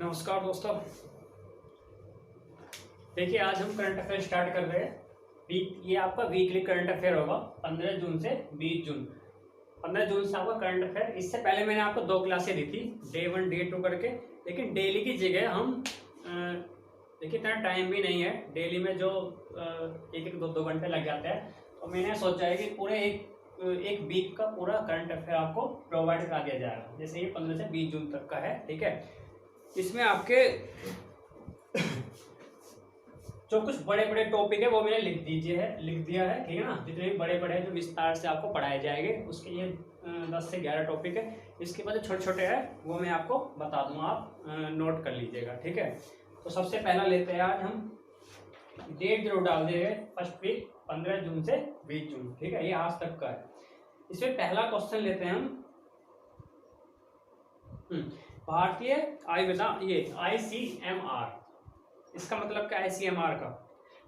नमस्कार दोस्तों। देखिए आज हम करंट अफेयर स्टार्ट कर रहे हैं। ये आपका वीकली करंट अफेयर होगा 15 जून से 20 जून। 15 जून से आपका करंट अफेयर। इससे पहले मैंने आपको 2 क्लासें दी थी, डे 1 डे 2 करके, लेकिन डेली की जगह हम देखिए इतना टाइम भी नहीं है डेली में, जो एक एक 2 घंटे लग जाते हैं। तो मैंने सोचा है कि पूरे एक वीक का पूरा करंट अफेयर आपको प्रोवाइड करा दिया जाएगा। जैसे ये 15 से 20 जून तक का है, ठीक है। इसमें आपके जो कुछ बड़े बड़े टॉपिक है वो मैंने लिख दिया है, ठीक है ना। जितने भी बड़े बड़े जो विस्तार से आपको पढ़ाए जाएंगे उसके ये 10 से 11 टॉपिक है। इसके बाद जो छोटे छोटे हैं वो मैं आपको बता दूंगा, आप नोट कर लीजिएगा, ठीक है। तो सबसे पहला लेते हैं आज हम, डेट जरूर डाल देंगे फर्स्ट वीक 15 जून से 20 जून, ठीक है। ये आज तक का है। इसमें पहला क्वेश्चन लेते हैं हम, भारतीय आयुर्विज्ञान, ये ICMR, इसका मतलब क्या है ICMR का?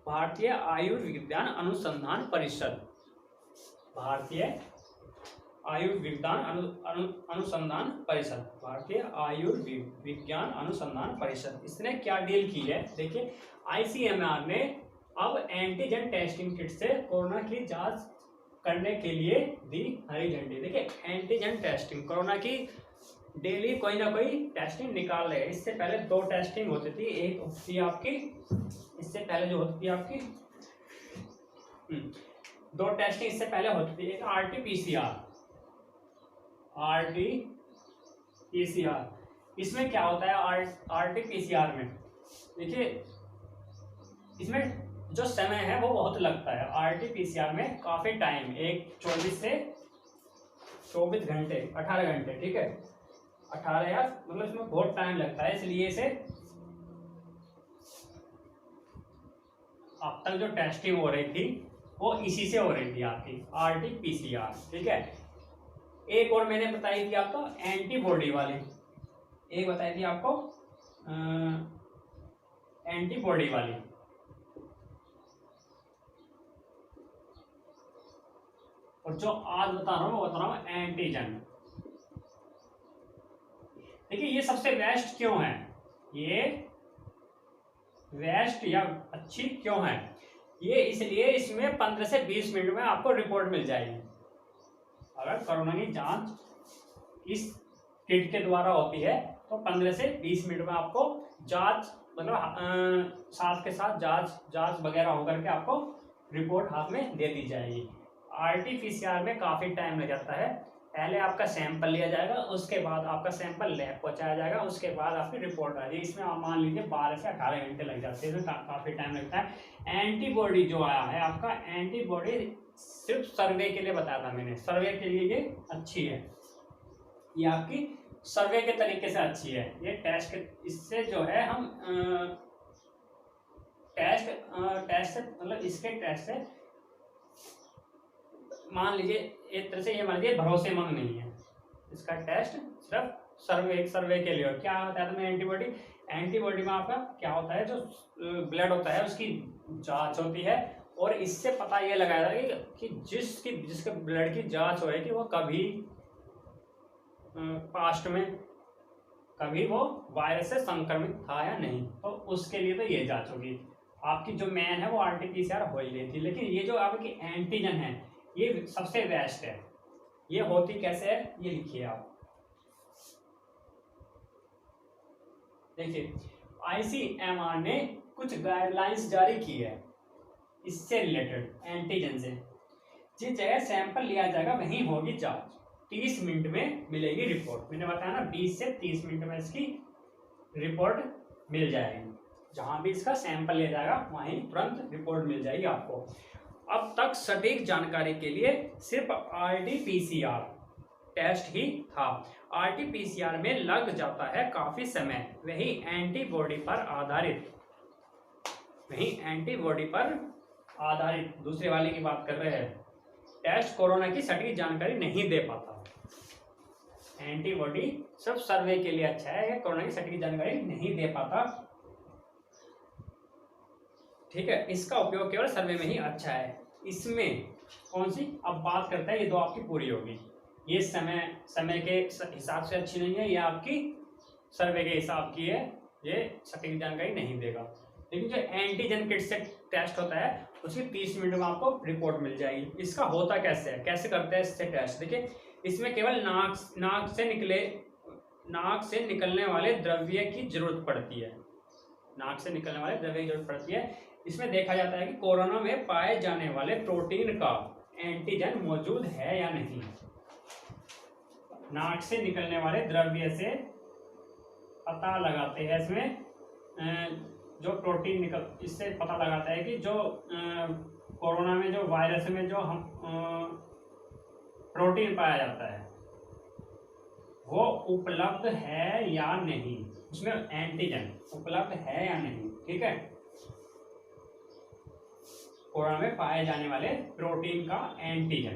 भारतीय आयुर्विज्ञान अनुसंधान परिषद। भारतीय आयुर्विज्ञान अनुसंधान परिषद, भारतीय आयुर्विज्ञान अनुसंधान परिषद। इसने क्या डील की है? देखिए ICMR ने अब एंटीजन टेस्टिंग किट से कोरोना की जांच करने के लिए दी हरी झंडी। देखिए एंटीजन टेस्टिंग, कोरोना की डेली कोई ना कोई टेस्टिंग निकाल रहे हैं। इससे पहले 2 टेस्टिंग होती थी, एक होती आपकी, इससे पहले जो होती थी आपकी 2 टेस्टिंग इससे पहले होती थी। एक RT-PCR। इसमें क्या होता है RT-PCR में? देखिए इसमें जो समय है वो बहुत लगता है। RT-PCR में काफी टाइम, एक 24 से 24 घंटे, 18 घंटे, ठीक है। 18 या मतलब इसमें बहुत टाइम लगता है, इसलिए इसे अब तक जो टेस्टिंग हो रही थी वो इसी से हो रही थी आपकी, RT-PCR, ठीक है। एक और मैंने बताई थी आपको एंटीबॉडी वाली, एक बताई थी आपको एंटीबॉडी वाली, और जो आज बता रहा हूँ वो बता रहा हूँ एंटीजन। देखिए ये सबसे बेस्ट क्यों है, ये बेस्ट या अच्छी क्यों है? ये इसलिए इसमें 15 से 20 मिनट में आपको रिपोर्ट मिल जाएगी। अगर कोरोना की जांच इस किट के द्वारा होती है तो 15 से 20 मिनट में आपको जांच, मतलब साथ के साथ जांच वगैरह होकर के आपको रिपोर्ट हाथ में दे दी जाएगी। RT-PCR में काफी टाइम लग जाता है। पहले आपका सैंपल लिया जाएगा, उसके बाद आपका सैंपल लैब पहुंचाया जाएगा, उसके बाद आपकी रिपोर्ट आ जाएगी। इसमें आप मान लीजिए 12 से 18 घंटे लग जाते हैं, इसमें काफी टाइम लगता है। एंटीबॉडी जो आया है आपका, एंटीबॉडी सिर्फ सर्वे के लिए बताया था मैंने, सर्वे के लिए ये अच्छी है, ये आपकी सर्वे के तरीके से अच्छी है। ये टेस्ट, इससे जो है हम टेस्ट से, मतलब इसके टेस्ट से मान लीजिए एक तरह से ये मान लीजिए भरोसेमंद नहीं है। इसका टेस्ट सिर्फ सर्वे के लिए। क्या होता है एंटीबॉडी में आपका क्या होता है, जो ब्लड होता है उसकी जांच होती है, और इससे पता ये लगाया जाएगा कि जिसके ब्लड की जांच हो रही थी वो कभी पास्ट में कभी वो वायरस से संक्रमित था या नहीं, तो उसके लिए तो ये जांच होगी। आपकी जो मेन है वो RT-PCR हो ही रही थी, लेकिन ये जो आपकी एंटीजन है ये सबसे बेस्ट है। ये होती कैसे है ये लिखिए आप। देखिए ICMR ने कुछ गाइडलाइंस जारी की है इससे रिलेटेड, एंटीजन से। जिस जगह सैंपल लिया जाएगा वहीं होगी जांच, 30 मिनट में मिलेगी रिपोर्ट। मैंने बताया ना 20 से 30 मिनट में इसकी रिपोर्ट मिल जाएगी। जहां भी इसका सैंपल लिया जाएगा वहीं तुरंत रिपोर्ट मिल जाएगी आपको। अब तक सटीक जानकारी के लिए सिर्फ RT-PCR टेस्ट ही था। RT-PCR में लग जाता है काफी समय, वही एंटीबॉडी पर आधारित दूसरे वाले की बात कर रहे हैं, टेस्ट कोरोना की सटीक जानकारी नहीं दे पाता। एंटीबॉडी सिर्फ सर्वे के लिए अच्छा है, कोरोना की सटीक जानकारी नहीं दे पाता, ठीक है। इसका उपयोग केवल सर्वे में ही अच्छा है। इसमें कौन सी अब बात करते हैं, ये 2 आपकी पूरी होगी। ये समय के हिसाब से अच्छी नहीं है, ये आपकी सर्वे के हिसाब की है, ये सटीक जानकारी नहीं देगा। लेकिन जो एंटीजन किट से टेस्ट होता है उसकी 30 मिनट में आपको रिपोर्ट मिल जाएगी। इसका होता कैसे है, कैसे करते हैं इससे टेस्ट? देखिए, इसमें केवल नाक से निकलने वाले द्रव्य की जरूरत पड़ती है। नाक से निकलने वाले द्रव्य की जरूरत पड़ती है। इसमें देखा जाता है कि कोरोना में पाए जाने वाले प्रोटीन का एंटीजन मौजूद है या नहीं। नाक से निकलने वाले द्रव्य से पता लगाते हैं, इसमें जो प्रोटीन निकल, इससे पता लगाता है कि जो कोरोना में जो वायरस में जो हम प्रोटीन पाया जाता है वो उपलब्ध है या नहीं, उसमें एंटीजन उपलब्ध है या नहीं। ठीक है, कोरोना में पाए जाने वाले प्रोटीन का एंटीजन,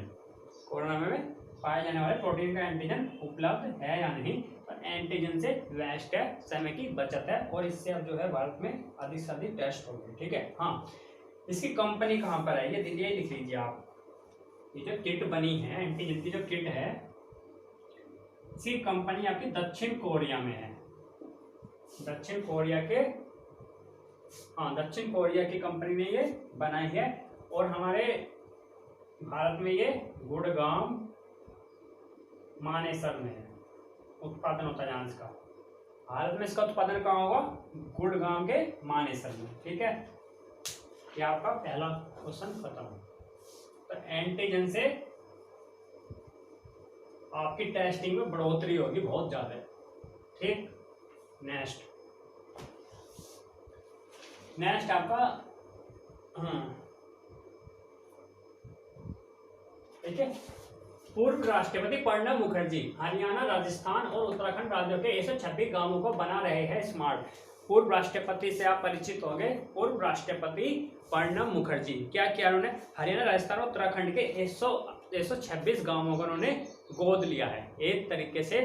कोरोना में पाए जाने वाले प्रोटीन का एंटीजन उपलब्ध है या नहीं। तो एंटीजन से वेस्ट है, समय की बचत है, और इससे अब जो है भारत में अधिक से अधिक टेस्ट होंगे। ठीक है, हाँ, इसकी कंपनी कहाँ पर है ये लिख लीजिए आप। ये जो किट बनी है, एंटीजन की जो किट है, इसकी कंपनी आपकी दक्षिण कोरिया में है। दक्षिण कोरिया की कंपनी ने ये बनाई है, और हमारे भारत में ये गुड़गांव मानेसर में है उत्पादन होता है इसका। भारत में इसका उत्पादन कहाँ होगा? गुड़गांव के मानेसर में। ठीक है, ये आपका पहला क्वेश्चन खत्म। तो एंटीजन से आपकी टेस्टिंग में बढ़ोतरी होगी बहुत ज्यादा। ठीक, नेक्स्ट आपका ठीक है, पूर्व राष्ट्रपति प्रणब मुखर्जी हरियाणा, राजस्थान और उत्तराखंड राज्यों के 126 गांवों को बना रहे हैं स्मार्ट। पूर्व राष्ट्रपति से आप परिचित हो गए। पूर्व राष्ट्रपति प्रणब मुखर्जी क्या किया उन्होंने? हरियाणा, राजस्थान और उत्तराखंड के 126 गांवों को उन्होंने गोद लिया है। एक तरीके से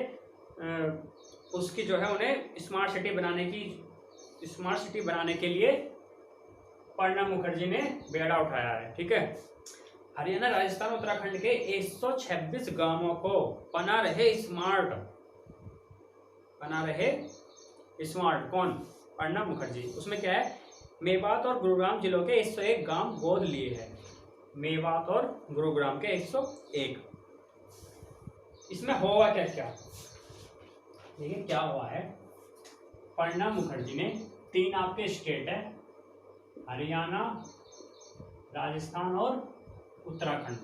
उसकी जो है उन्हें स्मार्ट सिटी बनाने के लिए प्रणब मुखर्जी ने बेड़ा उठाया है। ठीक है, हरियाणा, राजस्थान, उत्तराखंड के 126 गांवों को बना रहे स्मार्ट कौन? प्रणब मुखर्जी। उसमें क्या है? मेवात और गुरुग्राम जिलों के 101 गांव गोद लिए हैं। मेवात और गुरुग्राम के 101। इसमें होगा क्या क्या? देखिए क्या हुआ है, प्रणब मुखर्जी ने 3 आपके स्टेट है, हरियाणा, राजस्थान और उत्तराखंड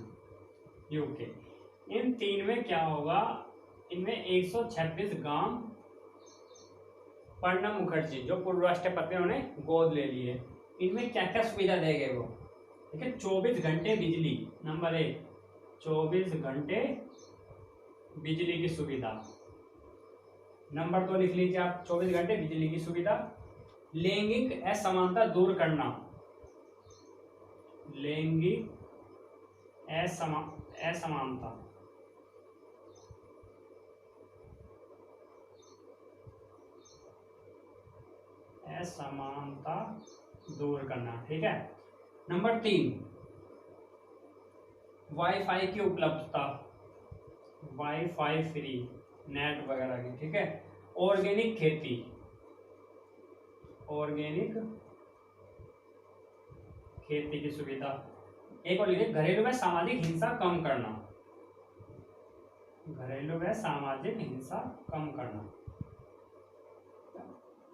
यूके, इन 3 में क्या होगा, इनमें 126 गांव प्रणब मुखर्जी जो पूर्व राष्ट्रपति उन्होंने गोद ले लिए। इनमें क्या क्या सुविधा देंगे वो? देखिए, 24 घंटे बिजली, नंबर 1, 24 घंटे बिजली की सुविधा। नंबर 2 लिख लीजिए आप, 24 घंटे बिजली की सुविधा। लैंगिक असमानता दूर करना, लैंगिक असमानता दूर करना। ठीक है, नंबर 3, वाईफाई की उपलब्धता, वाईफाई फ्री नेट वगैरह की। ठीक है, ऑर्गेनिक खेती, ऑर्गेनिक खेती की सुविधा। एक और लिखिए, घरेलू में सामाजिक हिंसा कम करना, घरेलू में सामाजिक हिंसा कम करना,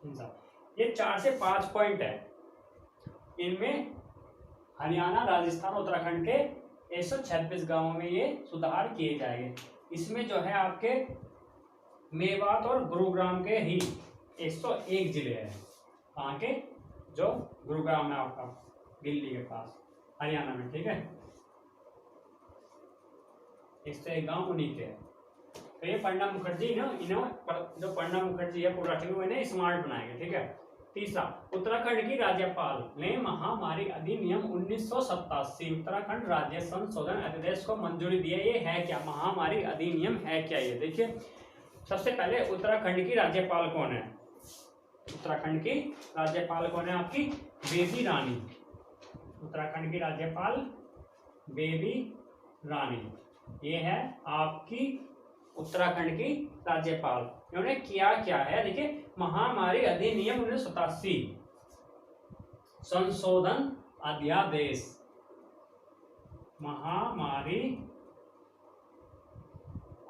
हिंसा। ये 4 से 5 पॉइंट है। इनमें हरियाणा, राजस्थान, उत्तराखंड के 126 गांवों में ये सुधार किए जाएंगे। इसमें जो है आपके मेवात और गुरुग्राम के ही 101 जिले हैं। कहाँ के? जो गुरुग्राम है आपका, दिल्ली के पास, हरियाणा में। ठीक है, 101 गांव उन्हीं के। तो ये प्रणब मुखर्जी जो प्रणब मुखर्जी है पूर्व राष्ट्रपति, इन्हें स्मार्ट बनाएंगे। ठीक है, तीसरा, उत्तराखंड की राज्यपाल ने महामारी अधिनियम 1987 उत्तराखंड राज्य संशोधन अध्यादेश को मंजूरी दी है। ये है क्या? महामारी अधिनियम है क्या? ये देखिए, सबसे पहले उत्तराखंड की राज्यपाल कौन है? उत्तराखंड की राज्यपाल कौन है आपकी? बेबी रानी। उत्तराखंड की राज्यपाल बेबी रानी, ये है आपकी उत्तराखंड की राज्यपाल। इन्होंने किया क्या है, देखिए महामारी अधिनियम 1987 संशोधन अध्यादेश, महामारी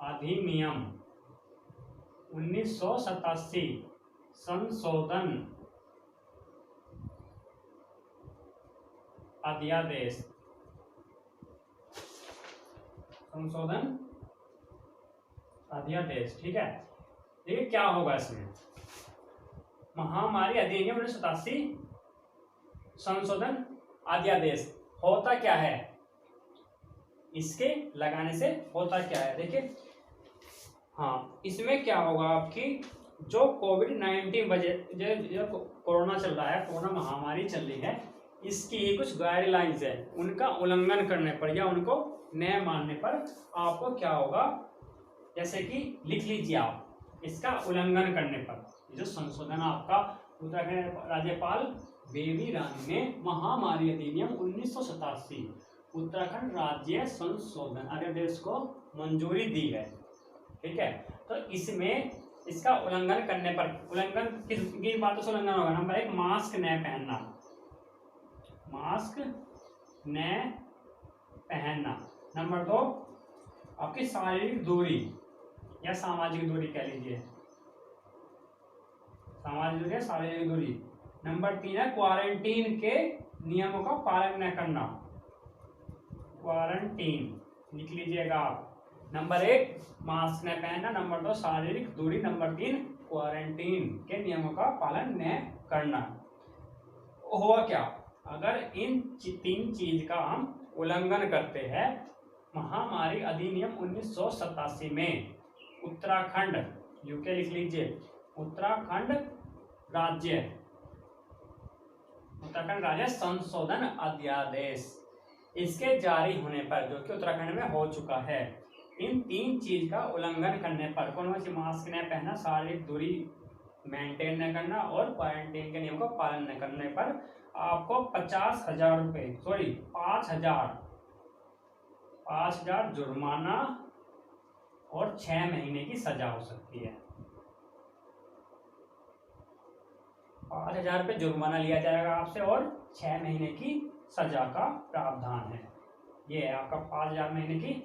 अधिनियम 1987 संशोधन अध्यादेश, संशोधन अध्यादेश, ठीक है। देखिए क्या होगा इसमें, महामारी अधिनियम 1987 संशोधन अध्यादेश होता क्या है, इसके लगाने से होता क्या है, देखिए हाँ, इसमें क्या होगा आपकी जो कोविड-19 वजह जो कोरोना चल रहा है, कोरोना महामारी चल रही है, इसकी कुछ गाइडलाइंस है, उनका उल्लंघन करने पर या उनको न मानने पर आपको क्या होगा, जैसे कि लिख लीजिए आप, इसका उल्लंघन करने पर जो संशोधन आपका उत्तराखंड राज्यपाल बेबी रानी ने महामारी अधिनियम 1987 उत्तराखंड राज्य संशोधन अध्यादेश को मंजूरी दी है, ठीक है। तो इसमें इसका उल्लंघन करने पर, उल्लंघन किन बातों से उल्लंघन होगा, नंबर 1 मास्क न पहनना, मास्क न पहनना, नंबर 2 आपकी शारीरिक दूरी या सामाजिक दूरी कह लीजिए, सामाजिक दूरी या शारीरिक दूरी, नंबर 3 है क्वारंटीन के नियमों का पालन न करना, क्वारंटीन लिख लीजिएगा आप, नंबर 1 मास्क न पहनना, नंबर 2 शारीरिक दूरी, नंबर 3 क्वारंटीन के नियमों का पालन न करना। हुआ क्या, अगर इन 3 चीज का हम उल्लंघन करते हैं, महामारी अधिनियम 1987 में उत्तराखंड, यूके लिख लीजिए, उत्तराखंड राज्य संशोधन अध्यादेश, इसके जारी होने पर जो कि उत्तराखंड में हो चुका है, इन 3 चीज का उल्लंघन करने पर, कौन सी, मास्क न पहनना, शारीरिक दूरी मेंटेन न करना और क्वारंटीन के नियम का पालन न करने पर आपको 50,000 रुपये, सॉरी 5,000 जुर्माना और 6 महीने की सजा हो सकती है। 5,000 रुपये जुर्माना लिया जाएगा आपसे और 6 महीने की सजा का प्रावधान है। ये है आपका 5,000 महीने की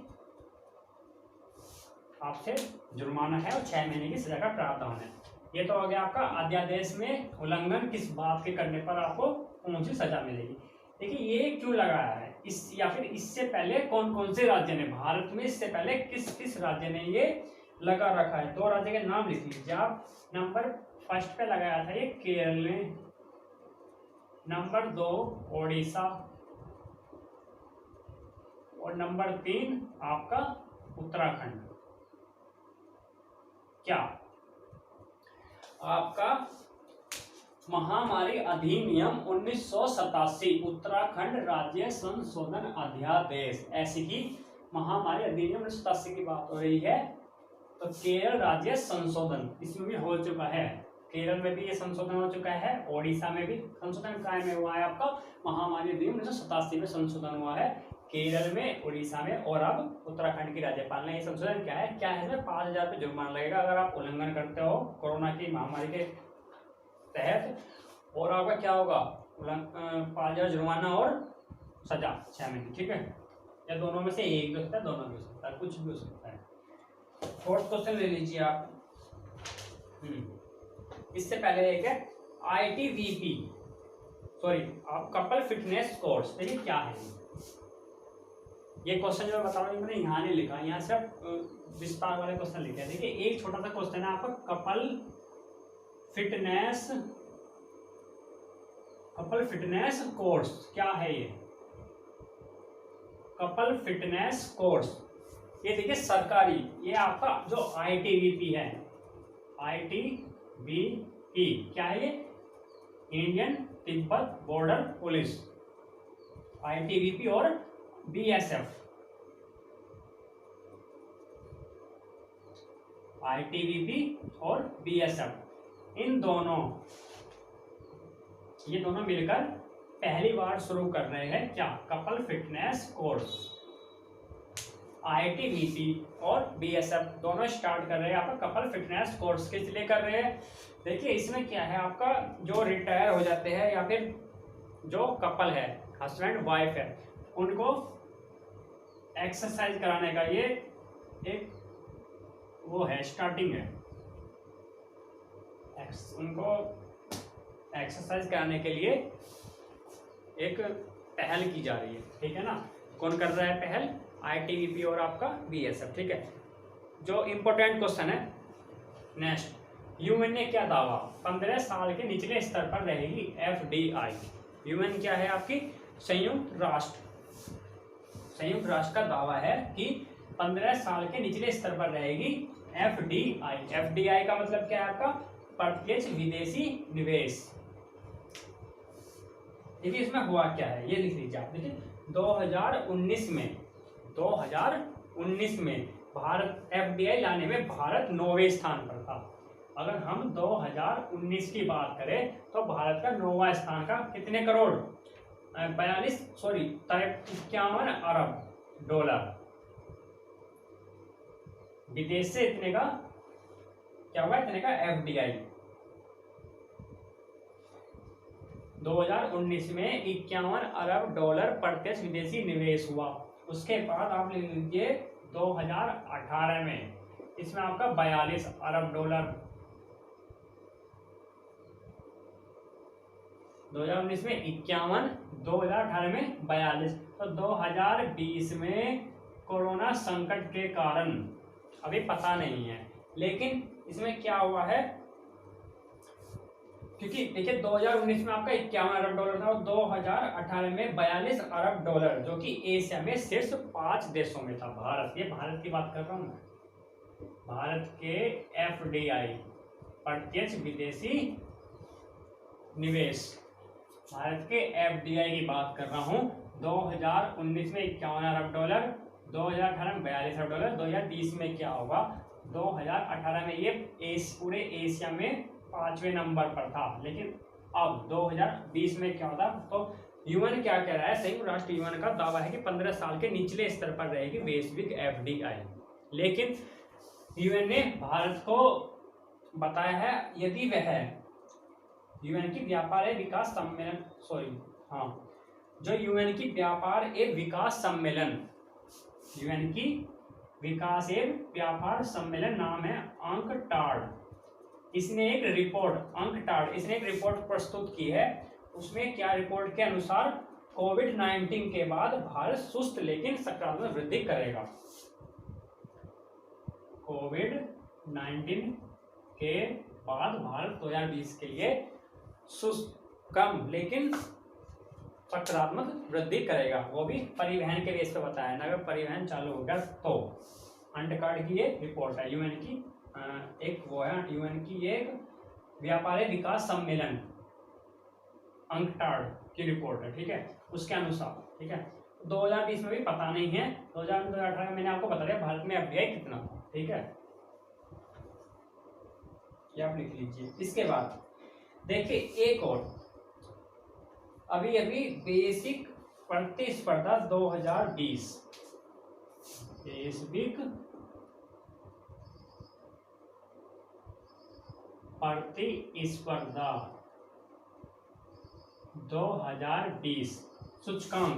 आपसे जुर्माना है और 6 महीने की सजा का प्रावधान है। ये तो हो गया आपका अध्यादेश में उल्लंघन किस बात के करने पर आपको कौन सी सजा मिलेगी। देखिए ये क्यों लगाया है, इस या फिर इससे पहले कौन कौन से राज्य ने, भारत में इससे पहले किस किस राज्य ने ये लगा रखा है, 2 राज्य के नाम लिख लीजिए आप। नंबर 1 पे लगाया था ये केरल ने, नंबर 2 ओडिशा और नंबर 3 आपका उत्तराखंड। क्या आपका महामारी अधिनियम 1987 उत्तराखंड राज्य संशोधन अध्यादेश, ऐसी ही महामारी अधिनियम 1987 की बात हो रही है, तो केरल राज्य संशोधन इसमें भी हो चुका है, केरल में भी ये संशोधन हो चुका है, ओडिशा में भी संशोधन कायम हुआ है, आपका महामारी अधिनियम 1987 में संशोधन हुआ है केरल में, उड़ीसा में, और अब उत्तराखंड की राज्यपाल ने ये संशोधन क्या है इसमें 5,000 रुपये जुर्माना लगेगा अगर आप उल्लंघन करते हो कोरोना की महामारी के तहत, और आपका क्या होगा 5,000 जुर्माना और सजा 6 महीने, ठीक है, या दोनों में से एक भी हो सकता है, दोनों भी हो सकता है, कुछ भी हो सकता है। 4th क्वेश्चन ले लीजिए आप। इससे पहले एक है ITVP, सॉरी आप कपल फिटनेस कोर्स, देखिए क्या है ये क्वेश्चन जो मैं बता रहा हूँ मैंने यहाँ नहीं लिखा, यहाँ सिर्फ विस्तार वाले क्वेश्चन लिखे हैं। देखिए एक छोटा सा क्वेश्चन है आपका, कपल फिटनेस कोर्स क्या है ये, कपल फिटनेस कोर्स, ये देखिए सरकारी, ये आपका जो ITVP है, ITVP क्या है ये, Indian Tibet border police, ITVP और BSF, ITVP और BSF, इन दोनों, ये दोनों मिलकर पहली बार शुरू कर रहे हैं क्या, कपल फिटनेस कोर्स। ITVP और बीएसएफ दोनों स्टार्ट कर रहे हैं आपका कपल फिटनेस कोर्स किस लिए कर रहे हैं। देखिए इसमें क्या है, आपका जो रिटायर हो जाते हैं या फिर जो कपल है, हस्बैंड वाइफ है, उनको एक्सरसाइज कराने का ये एक वो है, स्टार्टिंग है। उनको एक्सरसाइज कराने के लिए एक पहल की जा रही है, ठीक है ना। कौन कर रहा है पहल? आईटीबीपी और आपका बीएसएफ, ठीक है। जो इम्पोर्टेंट क्वेश्चन है नेक्स्ट, यूएन ने क्या दावा 15 साल के निचले स्तर पर रहेगी एफडीआई। यूएन क्या है आपकी? संयुक्त राष्ट्र का दावा है कि 15 साल के निचले स्तर पर रहेगी एफडीआई। एफडीआई का मतलब क्या है आपका? प्रत्यक्ष विदेशी निवेश। देखिए इसमें हुआ क्या है ये लिख लीजिए आप। देखिए 2019 में भारत एफडीआई लाने में भारत 9वें स्थान पर था। अगर हम 2019 की बात करें तो भारत का 9वां स्थान का कितने करोड़? 51 अरब डॉलर। विदेश से इतने का क्या हुआ? इतने का एफडीआई 2019 में 51 अरब डॉलर प्रत्यक्ष विदेशी निवेश हुआ। उसके बाद आप ले लीजिए 2018 में इसमें आपका 42 अरब डॉलर। 2019 में 51, 2018 में 42। तो 2020 में कोरोना संकट के कारण अभी पता नहीं है, लेकिन इसमें क्या हुआ है, क्योंकि देखिए 2019 में आपका 51 अरब डॉलर था और 2018 में 42 अरब डॉलर, जो कि एशिया में शीर्ष 5 देशों में था। भारत, ये भारत की बात कर रहा हूं मैं, भारत के एफडीआई प्रत्यक्ष विदेशी निवेश, भारत के एफडीआई की बात कर रहा हूं। 2019 में 51 अरब डॉलर, 2018 में 42 अरब डॉलर। 2020 में क्या होगा? 2018 में ये पूरे एशिया में 5वें नंबर पर था, लेकिन अब 2020 में क्या होता? तो यूएन क्या कह रहा है? संयुक्त राष्ट्र यूएन का दावा है कि 15 साल के निचले स्तर पर रहेगी वैश्विक एफडीआई। लेकिन यूएन ने भारत को बताया है यदि वह यूएन की व्यापार एवं विकास सम्मेलन जो यूएन की व्यापार एवं विकास सम्मेलन, यूएन की विकास एवं व्यापार सम्मेलन नाम है अंकटाड। इसने एक रिपोर्ट प्रस्तुत की है। उसमें क्या रिपोर्ट के अनुसार कोविड-19 के बाद भारत सुस्त लेकिन सकारात्मक वृद्धि करेगा। कोविड-19 के बाद भारत 2020 के लिए सुस्त, कम लेकिन सकारात्मक वृद्धि करेगा। वो भी परिवहन के बेस पे बताया है। अगर परिवहन चालू होगा तो अंकटाड की ये रिपोर्ट है। यूएन की एक व्यापार विकास सम्मेलन अंकटाड की रिपोर्ट है, ठीक है, उसके अनुसार, ठीक है। 2020 में भी पता नहीं है। 2018 में मैंने आपको बता दिया भारत में एफडीआई कितना था, ठीक है, ये आप लिख लीजिए। इसके बाद देखिए एक और अभी बेसिक प्रतिस्पर्धा 2020, बेसिक प्रतिस्पर्धा 2020 सूचकांक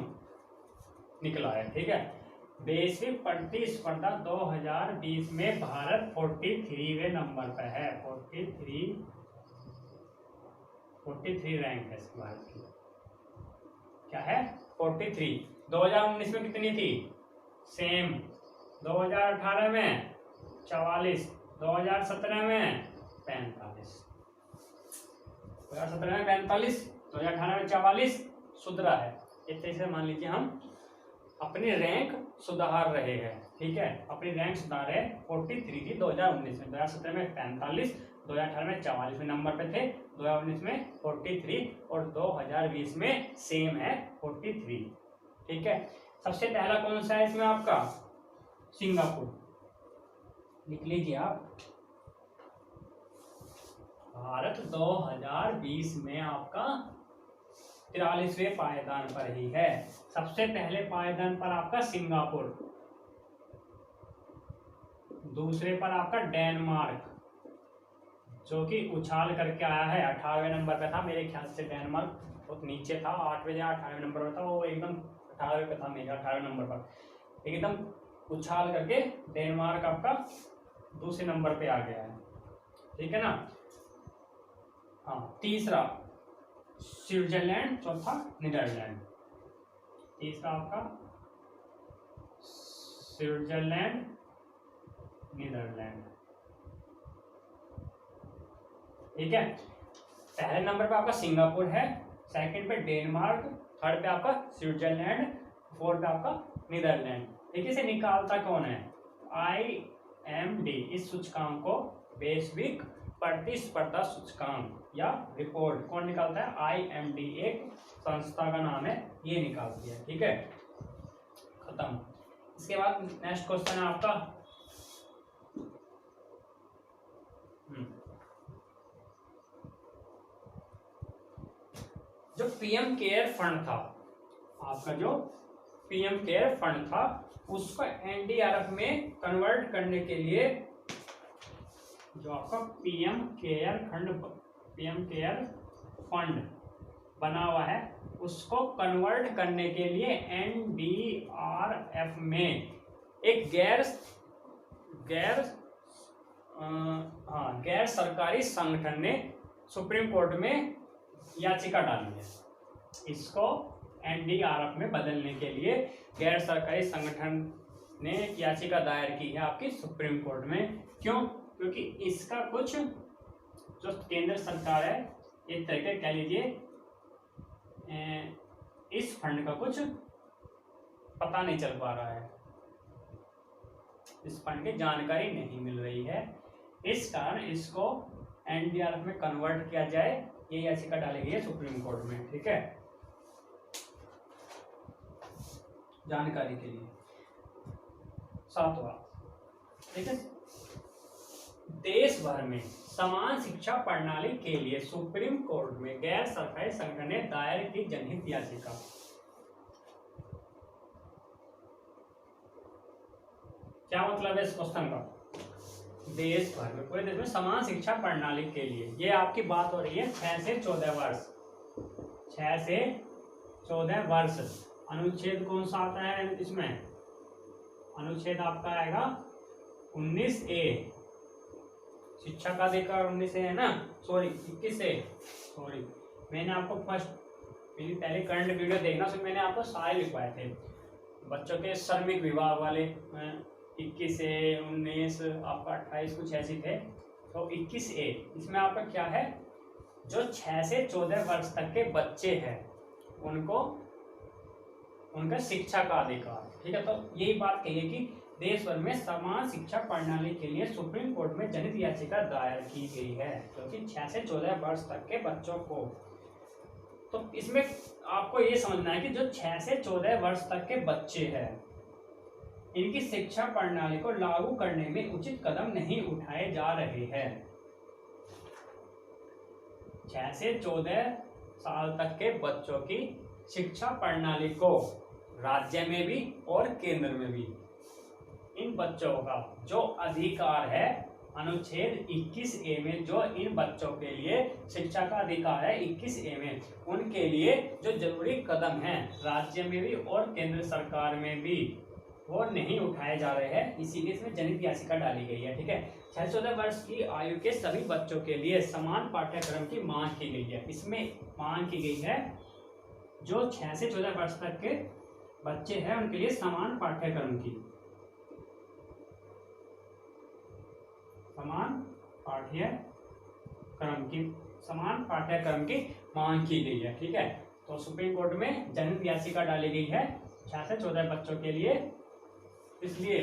निकला है, ठीक है। वैश्विक प्रतिस्पर्धा 2020 में भारत 43वें नंबर पर है। 43 रैंक है भारत की। क्या है? 43। 2019 में कितनी थी? सेम। 2018 में 44, 2017 में 45, 2017 में 45, 2018 में 44, सुधरा है। इस तरह से मान लीजिए हम अपनी रैंक सुधार रहे हैं, ठीक है, अपनी रैंक सुधार रहे। 43 थी 2019 में, 2017 में 45, 2018 में 44वें नंबर पे थे, 2019 में 43 और 2020 में सेम है 43, ठीक है। सबसे पहला कौन सा है इसमें आपका? सिंगापुर, लिख लीजिए आप। भारत 2020 में आपका 43वें पायदान पर ही है। सबसे पहले पायदान पर आपका सिंगापुर, दूसरे पर आपका डेनमार्क, जो कि उछाल करके आया है, 18वें नंबर पे था मेरे ख्याल से। डेनमार्क बहुत नीचे था, 8वें या 18वें नंबर पे था, वो एकदम 18वें पे था मेरे, 18वें नंबर पर एकदम उछाल करके डेनमार्क आपका दूसरे नंबर पे आ गया है, ठीक है ना। हाँ, तीसरा स्विट्जरलैंड, चौथा नीदरलैंड। तीसरा आपका स्विट्जरलैंड, नीदरलैंड, ठीक है। पहले नंबर पे आपका सिंगापुर है, सेकंड पे डेनमार्क, थर्ड पे आपका स्विट्जरलैंड, फोर्थ पे आपका नीदरलैंड। देखिए इसे निकालता कौन है? IMD, इस सूचकांक को वैश्विक प्रतिस्पर्धा सूचकांक या रिपोर्ट कौन निकालता है? IMD, एक संस्था का नाम है, ये निकालती है, ठीक है। खत्म। इसके बाद नेक्स्ट क्वेश्चन है आपका जो पीएम केयर फंड था आपका, जो पीएम केयर फंड था उसको एनडीआरएफ में कन्वर्ट करने के लिए, जो आपका पीएम केयर फंड बना हुआ है उसको कन्वर्ट करने के लिए एनडीआरएफ में एक गैर सरकारी संगठन ने सुप्रीम कोर्ट में याचिका डाली है। इसको एनडीआरएफ में बदलने के लिए गैर सरकारी संगठन ने याचिका दायर की है आपकी सुप्रीम कोर्ट में। क्यों? क्योंकि इसका कुछ जो केंद्र सरकार है, एक तरीके कह लीजिए इस फंड का कुछ पता नहीं चल पा रहा है, इस फंड की जानकारी नहीं मिल रही है, इस कारण इसको एनडीआरएफ में कन्वर्ट किया जाए, ये याचिका डाली गई है सुप्रीम कोर्ट में, ठीक है, जानकारी के लिए। सातवां, ठीक है, देश भर में समान शिक्षा प्रणाली के लिए सुप्रीम कोर्ट में गैर सरकारी संगठन ने दायर की जनहित याचिका। क्या मतलब है इस क्वेश्चन का? देश भर में, पूरे देश में समान शिक्षा प्रणाली के लिए, ये आपकी बात हो रही है 6 से 14 वर्ष, 6 से 14 वर्ष। अनुच्छेद कौन सा आता है इसमें? अनुच्छेद आपका आएगा 19A, शिक्षा का अधिकार 19A है ना, सॉरी 21A, सॉरी मैंने आपको पहले करंट वीडियो देखना, उसमें मैंने आपको सारे लिखवाए थे बच्चों के श्रमिक विभाग वाले, 21A 19 आपका 28 कुछ ऐसे थे, तो 21A इसमें आपका क्या है, जो 6 से 14 वर्ष तक के बच्चे हैं उनको उनका शिक्षा का अधिकार, ठीक है। तो यही बात कही है कि देश भर में समान शिक्षा प्रणाली के लिए सुप्रीम कोर्ट में जनहित याचिका दायर की गई है, क्योंकि 6 से 14 वर्ष तक के बच्चों को, तो इसमें आपको ये समझना है कि जो 6 से 14 वर्ष तक के बच्चे हैं इनकी शिक्षा प्रणाली को लागू करने में उचित कदम नहीं उठाए जा रहे हैं। 6 से 14 साल तक के बच्चों की शिक्षा प्रणाली को राज्य में भी और केंद्र में भी इन बच्चों का जो अधिकार है, अनुच्छेद 21A में जो इन बच्चों के लिए शिक्षा का अधिकार है 21A में, उनके लिए जो जरूरी कदम हैं राज्य में भी और केंद्र सरकार में भी वो नहीं उठाए जा रहे हैं, इसीलिए इसमें जनहित याचिका डाली गई है, ठीक है। 6 से 14 वर्ष की आयु के सभी बच्चों के लिए समान पाठ्यक्रम की मांग की गई है। इसमें मांग की गई है जो 6 से 14 वर्ष तक के बच्चे हैं उनके लिए समान पाठ्यक्रम की, समान पाठ्यक्रम की मांग की गई है, ठीक है। तो सुप्रीम कोर्ट में जनहित याचिका डाली गई है 6 से 14 बच्चों के लिए, इसलिए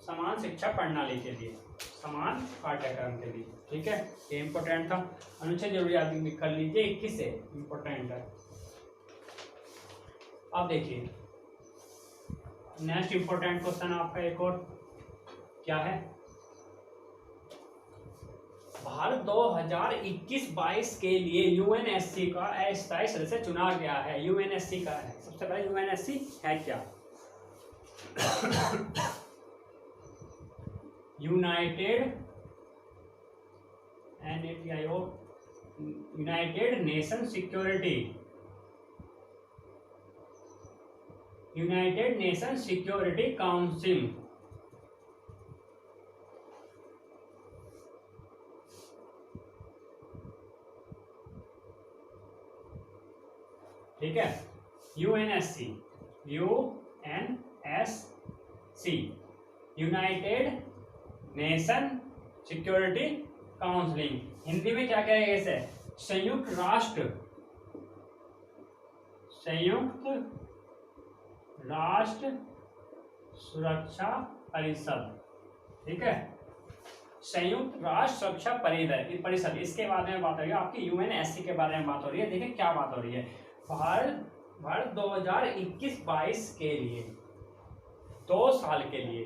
समान शिक्षा प्रणाली के लिए, समान पाठ्यक्रम के लिए, ठीक है। ये इंपॉर्टेंट था, अनुच्छेद जरूरी आदमी कर लीजिए, 21 से इंपॉर्टेंट है। अब देखिए नेक्स्ट इंपॉर्टेंट क्वेश्चन आपका एक और क्या है, भारत 2021-22 के लिए यूएनएससी का अस्थायी सदस्य चुना गया है। यूएनएससी का है, सबसे पहले यूएनएससी है क्या? United NATIO United nation security, United nation security council. ठीक है, UNSC, UNSC United nation security counselling. Hindi में क्या कहेगा इसे? संयुक्त राष्ट्र, संयुक्त राष्ट्र सुरक्षा परिषद। ठीक है, संयुक्त राष्ट्र सुरक्षा परिषद। इसके बारे में बात हो रही है, आपकी UNSC के बारे में बात हो रही है। देखिए क्या बात हो रही है, भारत 2021-22 के लिए 2 साल के लिए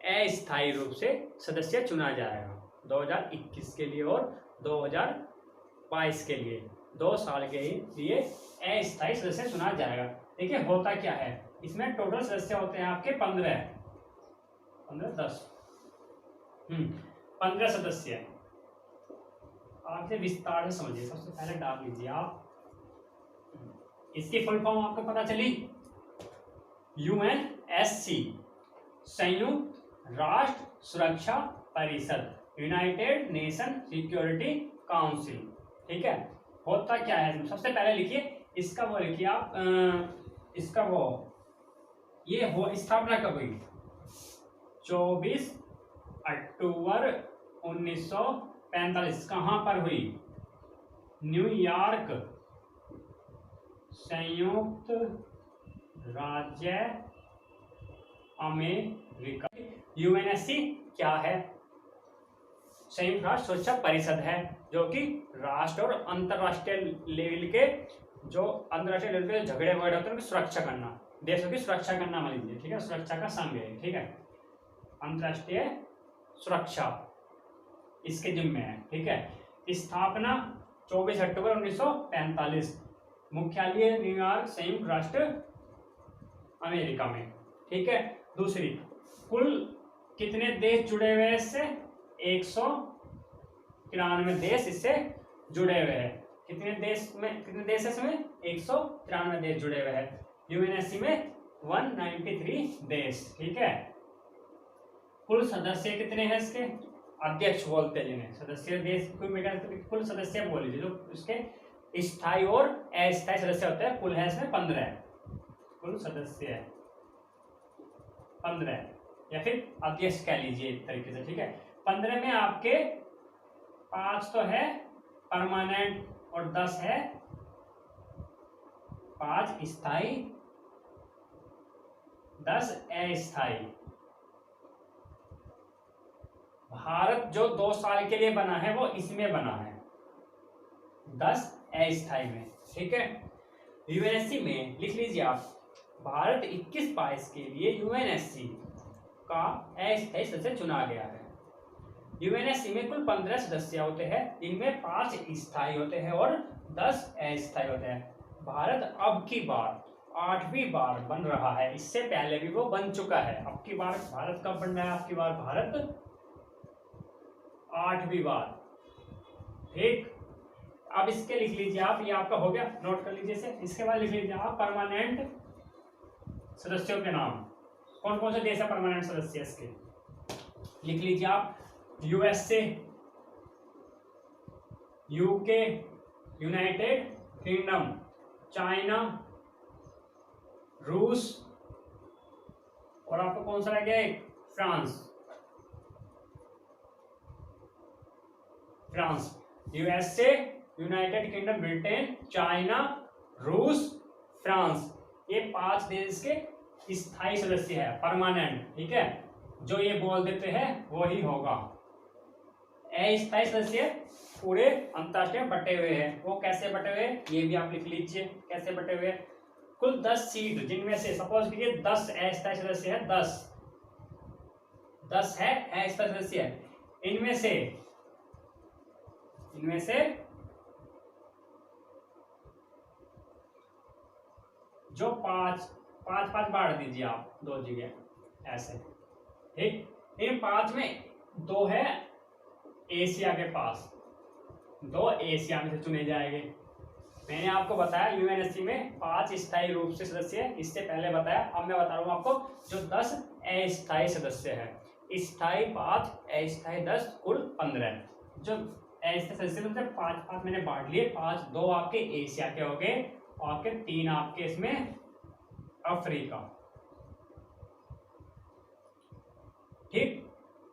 अस्थायी रूप से सदस्य चुना जाएगा। 2021 के लिए और 2022 के लिए 2 साल के लिए अस्थायी सदस्य चुना जाएगा। देखिए होता क्या है, इसमें टोटल सदस्य होते हैं आपके 15 सदस्य। आपसे विस्तार से समझिए। सबसे पहले डाल लीजिए आप, इसकी फुल फॉर्म आपको पता चली, UNSC संयुक्त राष्ट्र सुरक्षा परिषद, यूनाइटेड नेशन सिक्योरिटी काउंसिल। ठीक है, होता क्या है, सबसे पहले लिखिए इसका वो लिखिए आप, इसका वो ये हो स्थापना कब हुई? 24 अक्टूबर 1945। कहाँ पर हुई? न्यूयॉर्क, संयुक्त राज्य अमेरिका। UNSC क्या है? संयुक्त राष्ट्र सुरक्षा परिषद है, जो कि राष्ट्र और अंतरराष्ट्रीय लेवल के जो अंतरराष्ट्रीय लेवल के झगड़े वगैरह होते हैं उनकी सुरक्षा करना, देशों की सुरक्षा करना मान लीजिए। ठीक है, सुरक्षा का संघ है। ठीक है, अंतरराष्ट्रीय सुरक्षा इसके जिम्मे है। ठीक है, स्थापना 24 अक्टूबर 1945, मुख्यालय न्यूयॉर्क, संयुक्त राष्ट्र अमेरिका में। ठीक है, दूसरी, कुल कितने देश जुड़े हुए हैं इससे? 193 देश इससे जुड़े हुए हैं। कितने देश है इसमें? 193 देश जुड़े हुए हैं। UNSC में 193 देश। ठीक है, कुल सदस्य कितने हैं इसके? अध्यक्ष बोलते हैं जिन्हें, सदस्य देश कुल सदस्य बोल लीजिए, जो इसके स्थायी और अस्थायी सदस्य होते हैं। कुल है इसमें 15, कुल सदस्य 15 या फिर अध्यक्ष कह लीजिए एक तरीके से। ठीक है, 15 में आपके 5 तो है परमानेंट और 10 है 5 स्थायी, 10 अस्थायी। भारत जो 2 साल के लिए बना है वो इसमें बना है, 10 अस्थायी में। ठीक है, UNSC में लिख लीजिए आप, भारत 21-22 के लिए UNSC का अस्थायी सदस्य चुना गया है। UNSC में कुल 15 सदस्य होते हैं, इनमें 5 स्थायी होते हैं और 10 अस्थायी होते हैं। भारत अब की बार 8वीं बार बन रहा है, इससे पहले भी वो बन चुका है। अब की बार भारत कब बन रहा है? अब की बार भारत 8वीं बार। ठीक, अब इसके लिख लीजिए आप, ये आपका हो गया, नोट कर लीजिए इसे। इसके बाद लिख लीजिए आप परमानेंट सदस्यों के नाम। कौन कौन से देश है परमानेंट सदस्य इसके? लिख लीजिए आप, USA, UK, United kingdom, China, रूस, और आपको कौन सा रह गया? France. USA, United kingdom, Britain, China, रूस, फ्रांस, ये 5 देश के स्थायी सदस्य है, परमानेंट। ठीक है, जो ये बोल देते हैं वो ही होगा। अस्थायी सदस्य पूरे अंतरराष्ट्रीय बटे हुए हैं। वो कैसे बटे हुए हैं ये भी आप लिख लीजिए, कैसे बटे हुए? कुल 10 सीट, जिनमें से सपोज कीजिए 10 अस्थायी सदस्य है, 10 है अस्थायी सदस्य, इनमें से जो 5 बांट दीजिए आप 2 जगह ऐसे। ठीक, इन 5 में 2 है एशिया के पास, 2 एशिया में से चुने जाएंगे। मैंने आपको बताया यूएनएससी में 5 स्थायी रूप से सदस्य है, इससे पहले बताया। अब मैं बता रहा हूँ आपको जो 10 अस्थायी सदस्य है, स्थायी 5, अस्थायी 10, कुल 15। जो अस्थायी सदस्य में 5 मैंने बांट लिए, 5 2 आपके एशिया के हो गए और आपके 3 आपके इसमें अफ्रीका। ठीक,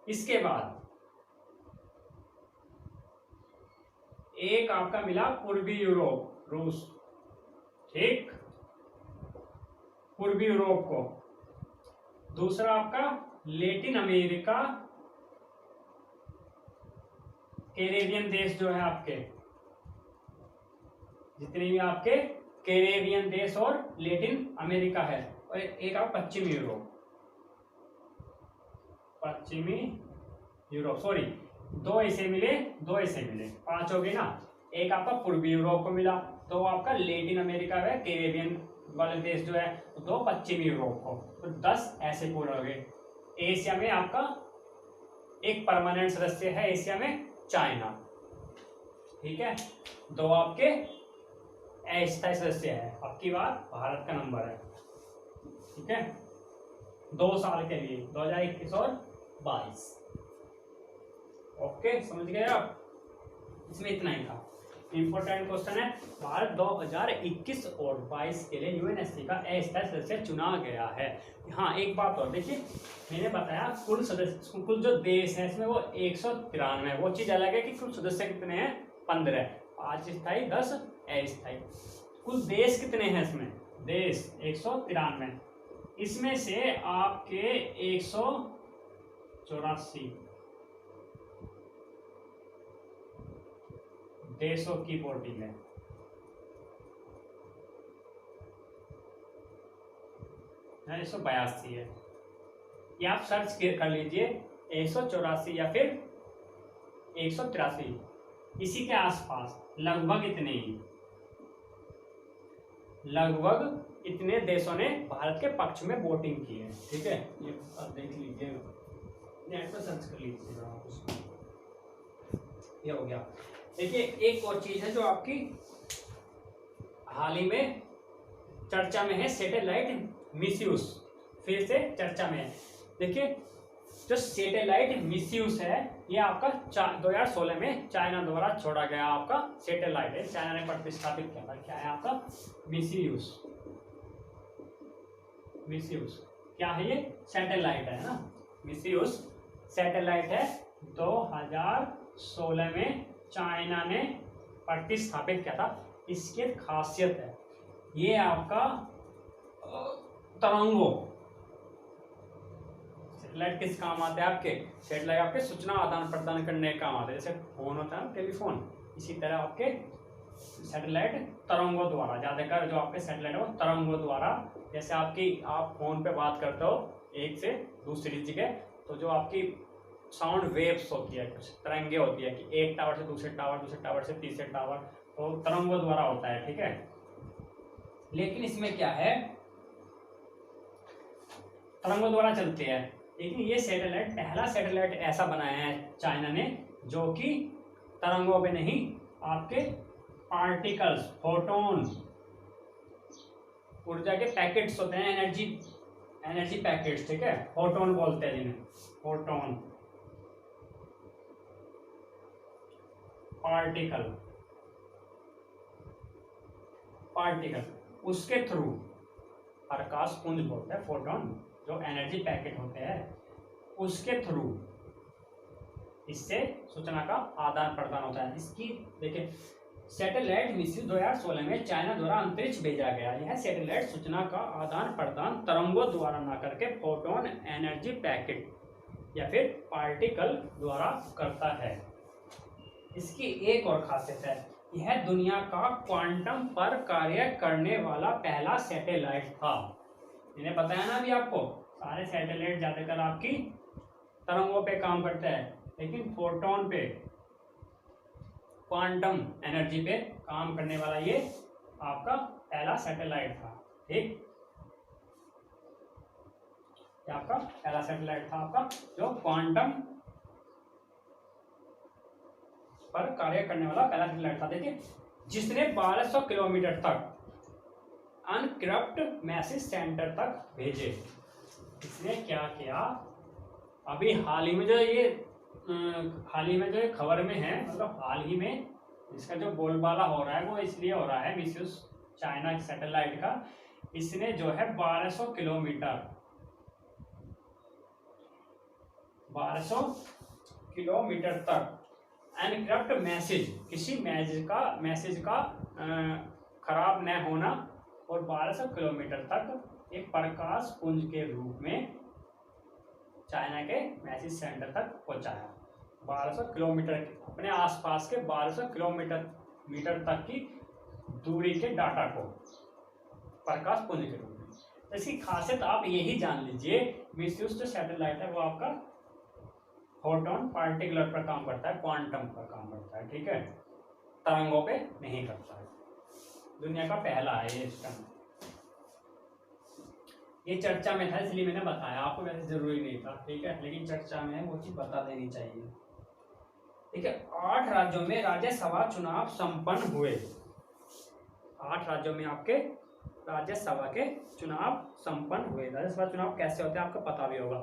इसके बाद एक आपका मिला पूर्वी यूरोप, रूस। ठीक, पूर्वी यूरोप को। दूसरा आपका लैटिन अमेरिका, कैरेबियन देश जो है आपके, जितने भी आपके कैरेबियन देश और लैटिन अमेरिका है, और एक आप पश्चिमी यूरोप, पश्चिमी यूरोप, सॉरी 2 ऐसे मिले, 2 ऐसे मिले, 5 हो गए ना। एक आपका पूर्वी यूरोप को मिला, 2 आपका लैटिन अमेरिका है, कैरेबियन वाले देश जो है, 2 पश्चिमी यूरोप को, तो 10 ऐसे पूरे हो गए। एशिया में आपका एक परमानेंट सदस्य है, एशिया में चाइना। ठीक है, 2 आपके अस्थायी सदस्य है। अब की बार भारत का नंबर है। ठीक है, 2 साल के लिए 2021 और 22। ओके, समझ गए आप? इसमें इतना ही था। इंपॉर्टेंट क्वेश्चन है, भारत 2021 और 22 के लिए यूएनएससी का अस्थायी सदस्य चुना गया है। हाँ, एक बात और देखिए, मैंने बताया कुल सदस्य, कुल जो देश है इसमें वो 193, वो चीज अलग है कि कुल सदस्य कितने हैं, 15, 5 स्थायी 10 अस्थायी। कुल देश कितने हैं इसमें, देश 193, इसमें से आपके 184 देशों की वोटिंग है। हाँ, 182 है, ये आप सर्च कर लीजिए, 184 या फिर 183, इसी के आसपास लगभग इतने ही, लगभग इतने देशों ने भारत के पक्ष में वोटिंग की है। ठीक है, ये आप देख लीजिए, नेट पर सर्च कर लीजिए, ये हो गया। देखिए, एक और चीज है जो आपकी हाल ही में चर्चा में है, सैटेलाइट मिसयूज, फिर से चर्चा में है। देखिए, जो सैटेलाइट मिसयूज है, ये आपका 2016 में चाइना द्वारा छोड़ा गया आपका सैटेलाइट है, चाइना ने प्रतिस्थापित किया था। क्या है आपका मिसयूज, मिसयूज क्या है, ये सैटेलाइट है ना, मिसयूज सैटेलाइट है, 2016 में चाइना ने प्रतिस्थापित किया था। इसकी खासियत है, ये आपका तरंगों, सैटेलाइट किस काम आते हैं आपके, सैटेलाइट आपके सूचना आदान प्रदान करने का काम आते हैं, जैसे फोन होता है टेलीफोन, इसी तरह आपके सैटेलाइट तरंगों द्वारा, ज्यादातर जो आपके सैटेलाइट है वो तरंगों द्वारा, जैसे आप फोन पे बात करते हो एक से दूसरी जगह, तो जो आपकी साउंड वेव्स होती है, कुछ तरंगे होती है कि एक टावर से दूसरे टावर, दूसरे टावर से तीसरे टावर, तो तरंगों द्वारा होता है। ठीक है, लेकिन इसमें क्या है, तरंगों द्वारा चलते हैं, लेकिन ये सैटेलाइट पहला सैटेलाइट ऐसा बनाया है चाइना ने जो कि तरंगों पे नहीं, आपके पार्टिकल्स, फोटोन, ऊर्जा के पैकेट्स होते हैं, एनर्जी पैकेट्स। ठीक है, फोटोन बोलते हैं जिन्हें, फोटोन, पार्टिकल, उसके थ्रू, प्रकाश पुंज बोलते हैं फोटोन, जो एनर्जी पैकेट होते हैं, उसके थ्रू इससे सूचना का आदान प्रदान होता है। इसकी देखिए, सैटेलाइट मिशन 2016 में चाइना द्वारा अंतरिक्ष भेजा गया। यह सैटेलाइट सूचना का आदान प्रदान तरंगों द्वारा न करके फोटोन, एनर्जी पैकेट या फिर पार्टिकल द्वारा करता है। इसकी एक और खासियत है, यह दुनिया का क्वांटम पर कार्य करने वाला पहला सैटेलाइट था। मैंने बताया ना अभी आपको, सारे सैटेलाइट ज्यादातर आपकी तरंगों पे काम करते हैं, लेकिन फोटोन पे, क्वांटम एनर्जी पे काम करने वाला ये आपका पहला सैटेलाइट था। ठीक, ये आपका पहला सैटेलाइट था आपका जो क्वांटम पर कार्य करने वाला पहला सैटेलाइट था। देखिए जिसने 1200 किलोमीटर तक अनक्रप्ट मैसेज सेंटर तक भेजे। इसने क्या किया, अभी हाल ही में जो ये हाल ही में जो खबर में है, मतलब हाल ही में इसका जो बोलबाला हो रहा है वो इसलिए हो रहा है मिसयूज चाइना सैटेलाइट का। इसने जो है 1200 किलोमीटर तक एनक्रप्ट मैसेज, किसी मैसेज का खराब न होना और 1200 किलोमीटर तक एक प्रकाश पुंज के रूप में चाइना के मैसेज सेंटर तक पहुंचाया। 1200 किलोमीटर अपने आसपास के 1200 किलोमीटर तक की दूरी के डाटा को प्रकाश पुंज के रूप में। तो इसकी खासियत आप यही जान लीजिए, मिसयूज जो सैटेलाइट है वो आपका फोटोन पार्टिकुलर पर काम करता है, क्वांटम पर काम करता है, ठीक है, तरंगों पे नहीं करता है। दुनिया का पहला है ये सिस्टम। ये चर्चा में था इसलिए मैंने बताया, आपको वैसे जरूरी नहीं था, ठीक है, लेकिन चर्चा में वो चीज बता देनी चाहिए। ठीक है, 8 राज्यों में राज्यसभा चुनाव संपन्न हुए। 8 राज्यों में आपके राज्यसभा के चुनाव संपन्न हुए। राज्यसभा चुनाव कैसे होते हैं आपको पता भी होगा,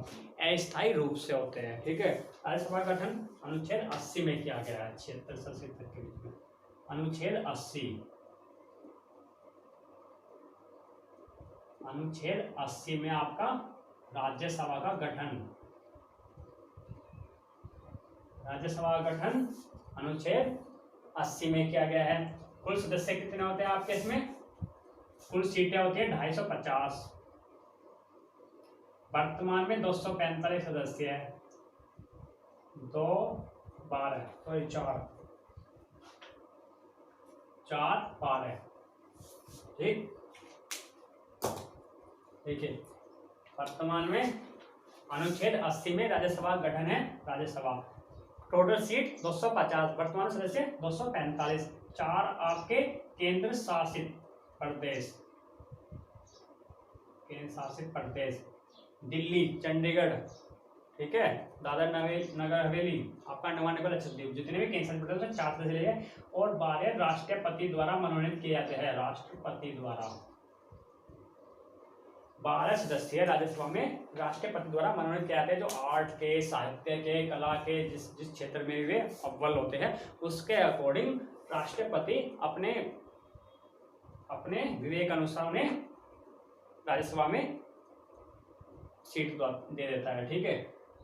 अस्थायी रूप से होते हैं। ठीक है, राज्यसभा का गठन अनुच्छेद 80 में किया गया है, 76 के बीच में। अनुच्छेद 80 में आपका राज्यसभा का गठन, अनुच्छेद 80 में किया गया है। कुल सदस्य कितने होते हैं आपके इसमें, कुल सीटें होती है 250। वर्तमान में 245 सदस्य है, 4 12। ठीक, देखिए वर्तमान में अनुच्छेद 80 में राज्यसभा गठन है। राज्यसभा टोटल सीट 250, वर्तमान सदस्य 245। 4 आपके केंद्र शासित प्रदेश, दिल्ली, चंडीगढ़, ठीक है, दादर नगर हवेली, आपका अंडमान निकोबार लक्षद्वीप, जितने भी केंद्र शासित प्रदेश 4 सदस्य लिए और 12 राष्ट्रपति द्वारा मनोनीत किए जाते हैं। राष्ट्रपति द्वारा 12 सदस्य राज्यसभा में राष्ट्रपति द्वारा मनोनीत किए जाते हैं, जो आर्ट के, साहित्य के, कला के जिस क्षेत्र में वे अव्वल होते हैं उसके अकॉर्डिंग राष्ट्रपति अपने विवेक अनुसार उन्हें राज्यसभा में सीट दे देता है। ठीक है,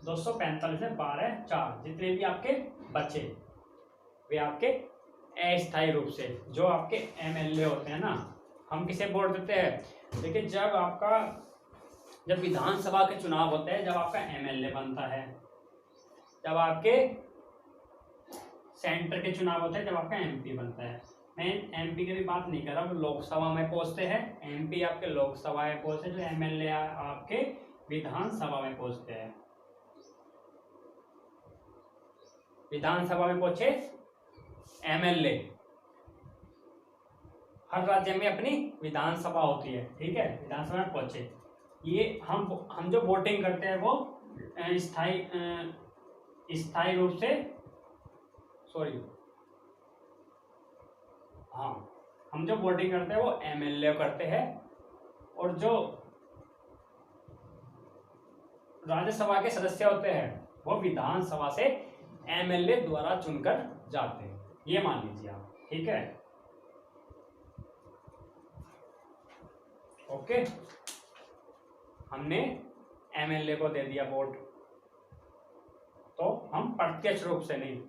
245 में 12 4 जितने भी आपके बचे वे आपके अस्थायी रूप से, जो आपके एमएलए होते हैं ना, हम किसे वोट देते हैं। देखिए जब विधानसभा के चुनाव होते हैं, जब आपका एमएलए बनता है, जब आपके सेंटर के चुनाव होते हैं, जब आपका एमपी बनता है। मैं एमपी की भी बात नहीं कर रहा हूँ, लोकसभा में पहुंचते हैं, एमपी आपके लोकसभा में पहुंचते हैं, जो एमएलए आपके विधानसभा में पहुंचते हैं। विधानसभा में पहुंचे एमएलए, हर राज्य में अपनी विधानसभा होती है, ठीक है, विधानसभा में पहुंचे। ये हम जो वोटिंग करते हैं वो स्थायी रूप से, हम जो वोटिंग करते हैं वो एमएलए करते हैं, और जो राज्यसभा के सदस्य होते हैं वो विधानसभा से एमएलए द्वारा चुनकर जाते हैं, ये मान लीजिए आप। ठीक है, ओके, हमने एमएलए को दे दिया वोट, तो हम प्रत्यक्ष रूप से नहीं,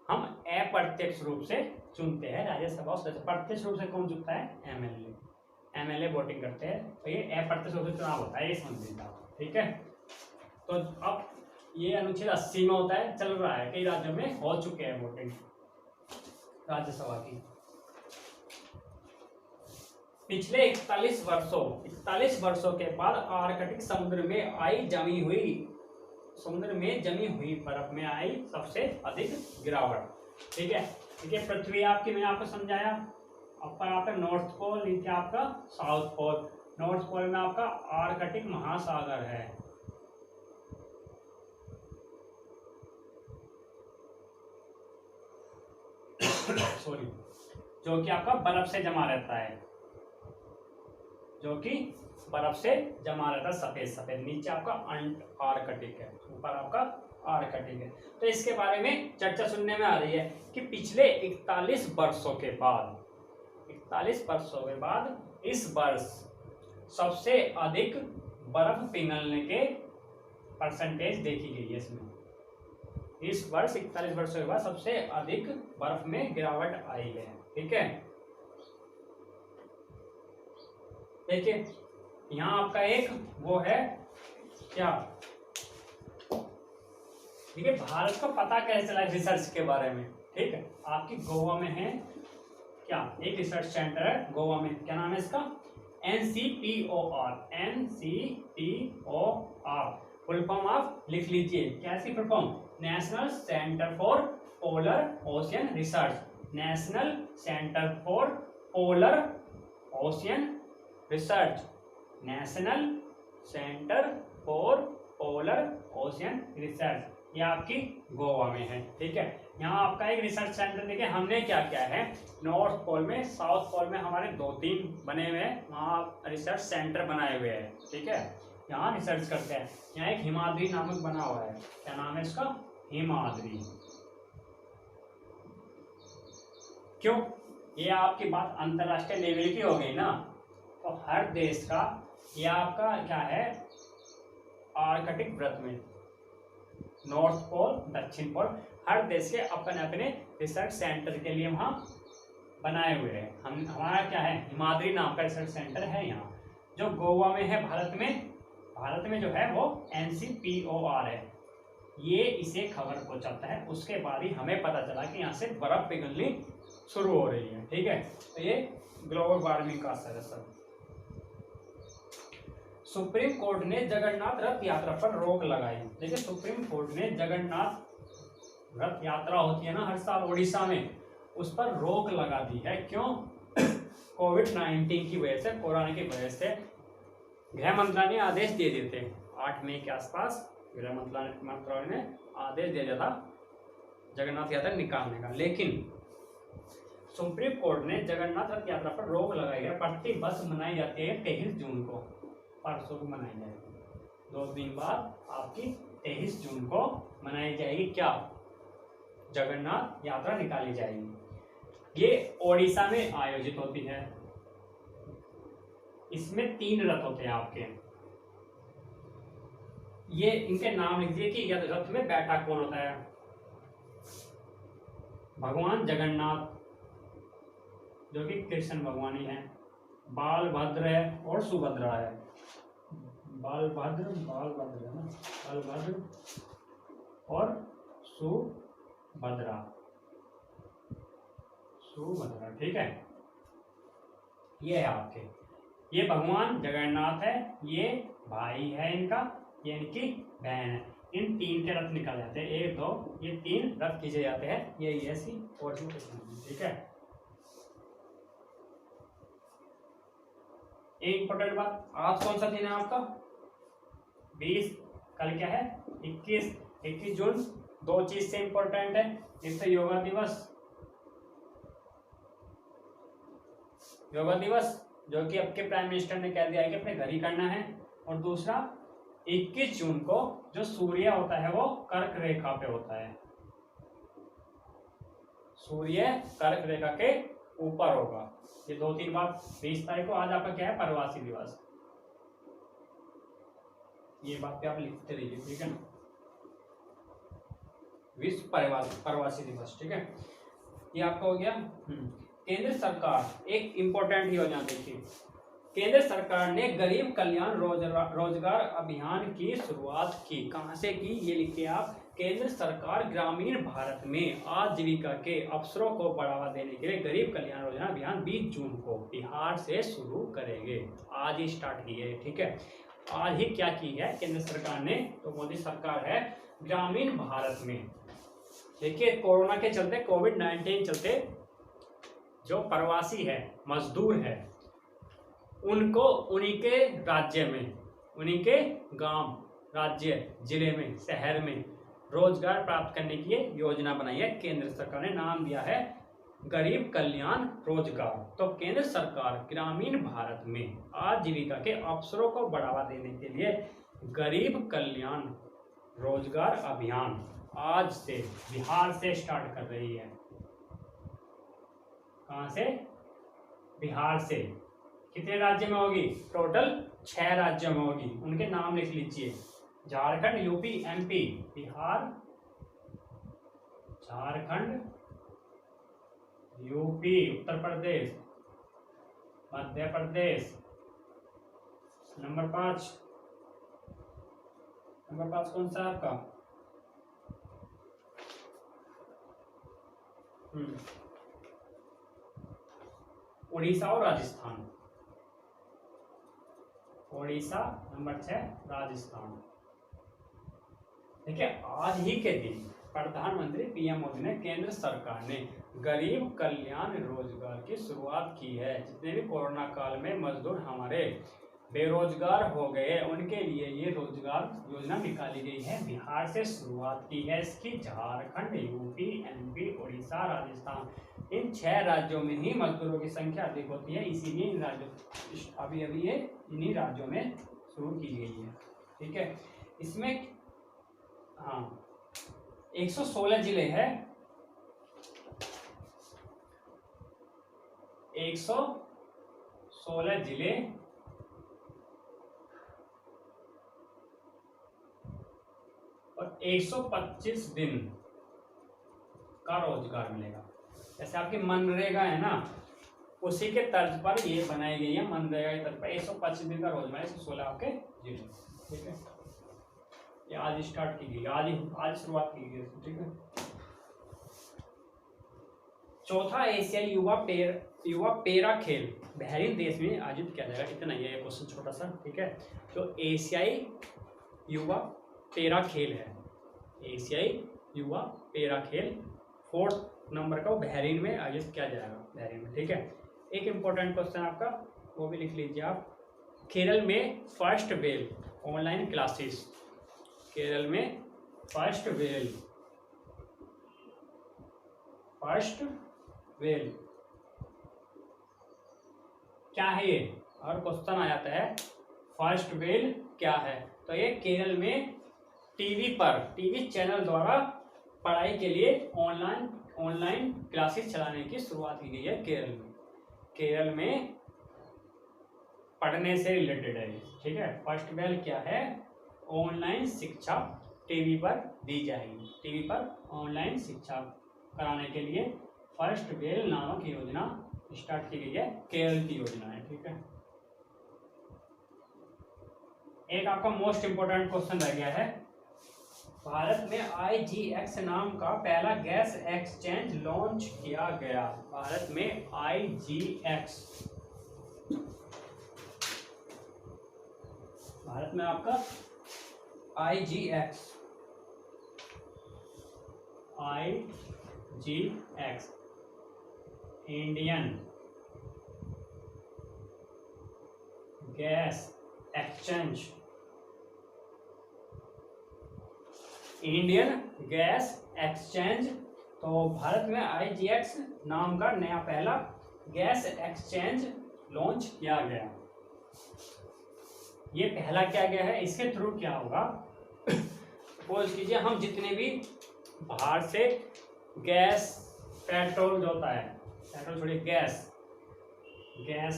हम अप्रत्यक्ष रूप से चुनते हैं राज्यसभा सदस्य। प्रत्यक्ष रूप से कौन चुनता है, एमएलए वोटिंग करते हैं, तो ये अप्रत्यक्ष रूप से चुनाव होता है, ये समझ लीजिए आप। ठीक है, तो अब ये अनुच्छेद 80 में होता है, चल रहा है, कई राज्यों में हो चुके हैं वोटिंग राज्यसभा की। पिछले 41 वर्षों के बाद आर्कटिक समुद्र में जमी हुई बर्फ में आई सबसे अधिक गिरावट। ठीक है, देखिए पृथ्वी आपकी, मैंने आपको समझाया, आपका नॉर्थ पोल, नीचे आपका साउथ पोल। नॉर्थ पोल में आपका आर्कटिक महासागर है, सॉरी, जो कि आपका बर्फ से जमा रहता है, जो कि बर्फ से जमा रहता है, सफेद सफेद। नीचे आपका आर्कटिक है, ऊपर आपका आर्कटिक है। तो इसके बारे में चर्चा सुनने में आ रही है कि पिछले 41 वर्षों के बाद, 41 वर्षों के बाद इस वर्ष सबसे अधिक बर्फ पिघलने के परसेंटेज देखी गई है इसमें। इस वर्ष 41 वर्षों के बाद सबसे अधिक बर्फ में गिरावट आई है। ठीक है, देखिए यहाँ आपका एक वो है क्या, देखिए भारत को पता कैसे चला रिसर्च के बारे में। ठीक है, आपकी गोवा में है क्या, एक रिसर्च सेंटर है गोवा में, क्या नाम है इसका, NCPOR, NCPOR, फुल फॉर्म आप लिख लीजिए, कैसी full form, national centre for polar ocean research, national centre for polar ocean research, national centre for polar ocean research, ये आपकी गोवा में है। ठीक है, यहाँ आपका एक रिसर्च सेंटर, देखिए हमने क्या क्या है, नॉर्थ पोल में, साउथ पोल में हमारे 2-3 बने हुए हैं, वहाँ रिसर्च सेंटर बनाए हुए हैं। ठीक है, यहाँ रिसर्च करते हैं। यहाँ एक हिमाद्री नामक बना हुआ है, क्या नाम है इसका, हिमाद्री। क्यों, ये आपकी बात अंतरराष्ट्रीय लेवल की हो गई ना, तो हर देश का ये आपका क्या है, आर्कटिक वृत्त में, नॉर्थ पोल, दक्षिण पोल, हर देश के अपने अपने रिसर्च सेंटर के लिए वहाँ बनाए हुए हैं। हम हमारा क्या है, हिमाद्री नाम का रिसर्च सेंटर है यहाँ, जो गोवा में है, भारत में जो है वो NCPOR है। ये इसे खबर पहुंचाता है, उसके बाद ही हमें पता चला कि यहाँ से बर्फ पिघलनी शुरू हो रही है। ठीक है, तो ये ग्लोबल वार्मिंग का असर है सर। सुप्रीम कोर्ट ने जगन्नाथ रथ यात्रा पर रोक लगाई। देखिए सुप्रीम कोर्ट ने जगन्नाथ रथ यात्रा होती है ना हर साल उड़ीसा में, उस पर रोक लगा दी है। क्यों, कोविड-19 की वजह से, कोरोना की वजह से। गृह मंत्रालय ने आदेश दे दिए थे 8 मई के आसपास, गृह मंत्रालय ने आदेश दे दिया था जगन्नाथ यात्रा निकालने का, लेकिन सुप्रीम कोर्ट ने जगन्नाथ रथ यात्रा पर रोक लगाई है। प्रति वर्ष मनाई जाती है 23 जून को, परसों को मनाई जाएगी, 2 दिन बाद आपकी 23 जून को मनाई जाएगी क्या, जगन्नाथ यात्रा निकाली जाएगी। ये ओडिशा में आयोजित होती है। इसमें 3 रथ होते हैं आपके, ये इनके नाम लिख दिए कि रथ में बैठा कौन होता है, भगवान जगन्नाथ जो कि कृष्ण भगवान ही है, बालभद्र है और सुभद्रा है। बालभद्र है ना, बालभद्र और सुभद्रा। ठीक है, ये है आपके, ये भगवान जगन्नाथ है, ये भाई है इनका, ये इनकी बहन है। इन 3 के रथ निकाले जाते हैं, 1 2 ये 3 रथ खींचे जाते हैं, ये ऐसी और। ठीक है, एक इंपॉर्टेंट बात, आज कौन सा दिन है आपका, 20, कल क्या है 21 जून। 2 चीज से इंपॉर्टेंट है, एक तो योगा दिवस जो कि आपके प्राइम मिनिस्टर ने कह दिया है कि अपने घर ही करना है, और दूसरा 21 जून को जो सूर्य होता है वो कर्क रेखा पे होता है, सूर्य कर्क रेखा के ऊपर होगा। ये 2-3 बात। 20 तारीख को आज आपका क्या है, प्रवासी दिवस, ये बात पे आप लिखते रहिए। ठीक है ना, विश्व प्रवासी दिवस। ठीक है, ये आपका हो गया। केंद्र सरकार एक इंपॉर्टेंट योजना देखिए, केंद्र सरकार ने गरीब कल्याण रोजगार अभियान की शुरुआत की। कहां से की, ये लिखिए आप, केंद्र सरकार ग्रामीण भारत में आजीविका के अवसरों को बढ़ावा देने के लिए गरीब कल्याण रोजगार अभियान 20 जून को बिहार से शुरू करेंगे। आज ही स्टार्ट की है। ठीक है, आज ही क्या की है केंद्र सरकार ने, तो मोदी सरकार है ग्रामीण भारत में। देखिए कोरोना के चलते, कोविड-19 चलते जो प्रवासी है, मजदूर है, उनको उन्हीं के राज्य में, उन्हीं के गांव, राज्य, जिले में, शहर में रोजगार प्राप्त करने की योजना बनाई है केंद्र सरकार ने। नाम दिया है गरीब कल्याण रोजगार। तो केंद्र सरकार ग्रामीण भारत में आजीविका के अवसरों को बढ़ावा देने के लिए गरीब कल्याण रोजगार अभियान आज से बिहार से स्टार्ट कर रही है। कहां से? बिहार से। कितने राज्य में होगी? टोटल 6 राज्यों में होगी। उनके नाम लिख लीजिए, Jharkhand, UP, MP, Bihar, Jharkhand, UP, Uttar Pradesh, Madhya Pradesh. Number 5 कौन सा आपका? उड़ीसा और राजस्थान। उड़ीसा नंबर 6, राजस्थान। देखिए, आज ही के दिन प्रधानमंत्री पीएम मोदी ने, केंद्र सरकार ने गरीब कल्याण रोजगार की शुरुआत की है। जितने भी कोरोना काल में मजदूर हमारे बेरोजगार हो गए उनके लिए ये रोजगार योजना निकाली गई है। बिहार से शुरुआत की है इसकी। झारखंड, यूपी, एमपी, उड़ीसा, राजस्थान, इन 6 राज्यों में ही मजदूरों की संख्या अधिक होती है, इसीलिए इन राज्यों अभी ये इन्हीं राज्यों में शुरू की गई है। ठीक है, इसमें 116 जिले हैं। 116 जिले और 125 दिन का रोजगार मिलेगा। जैसे आपकी मनरेगा है ना, उसी के तर्ज पर ये बनाई गई है। मनरेगा के तर्ज पर 125 दिन का रोजगार, 116 आपके जिले। ठीक है, ये आज स्टार्ट की गई, आज शुरुआत की गई। ठीक है, चौथा एशियाई युवा पेरा खेल बहरीन देश में आयोजित किया जाएगा। इतना ही है क्वेश्चन, छोटा सा। ठीक है, जो एशियाई युवा पेरा खेल है, एशियाई युवा पेरा खेल 4th नंबर का बहरीन में आयोजित किया जाएगा, बहरीन में। ठीक है, एक इंपॉर्टेंट क्वेश्चन आपका, वो भी लिख लीजिए आप। केरल में first wave online classes, Kerala में फर्स्ट वेव क्या है ये? और क्वेश्चन आ जाता है फर्स्ट वेव क्या है, तो ये केरल में टीवी चैनल द्वारा पढ़ाई के लिए ऑनलाइन क्लासेस चलाने की शुरुआत की गई है केरल में पढ़ने से रिलेटेड है। ठीक है, फर्स्ट वेव क्या है? ऑनलाइन शिक्षा टीवी पर दी जाएगी। टीवी पर ऑनलाइन शिक्षा कराने के लिए फर्स्ट वेव नामक योजना स्टार्ट की गई है, केरल की योजना है। ठीक है, एक आपका मोस्ट इंपोर्टेंट क्वेश्चन रह गया है। भारत में IGX नाम का पहला गैस एक्सचेंज लॉन्च किया गया। भारत में IGX, भारत में आपका IGX Indian gas exchange, Indian gas exchange. तो भारत में IGX नाम का नया पहला गैस एक्सचेंज लॉन्च किया गया। ये पहला किया गया है, इसके थ्रू क्या होगा? सपोज कीजिए हम जितने भी बाहर से गैस, पेट्रोल जो होता है, पेट्रोल छोड़िए, गैस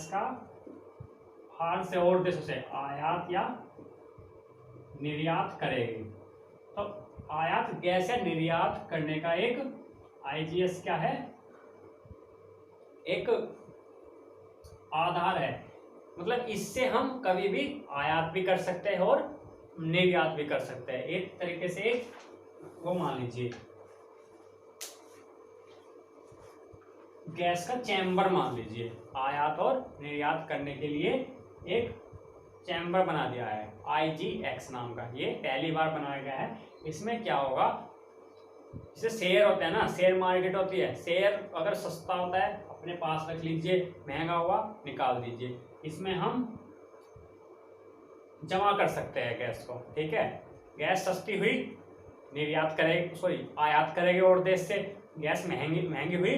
का बाहर से और देशों से आयात या निर्यात करेगी, तो आयात गैस या निर्यात करने का एक IGX क्या है? एक आधार है। मतलब इससे हम कभी भी आयात भी कर सकते हैं और निर्यात भी कर सकते हैं। एक तरीके से वो मान लीजिए गैस का चैम्बर मान लीजिए, आयात और निर्यात करने के लिए एक चैम्बर बना दिया है IGX नाम का। ये पहली बार बनाया गया है। इसमें क्या होगा? जैसे शेयर होता है ना, शेयर मार्केट होती है, शेयर अगर सस्ता होता है अपने पास रख लीजिए, महंगा हुआ निकाल दीजिए। इसमें हम जमा कर सकते हैं गैस को। ठीक है, गैस सस्ती हुई, आयात करेंगे और देश से, गैस महंगी हुई,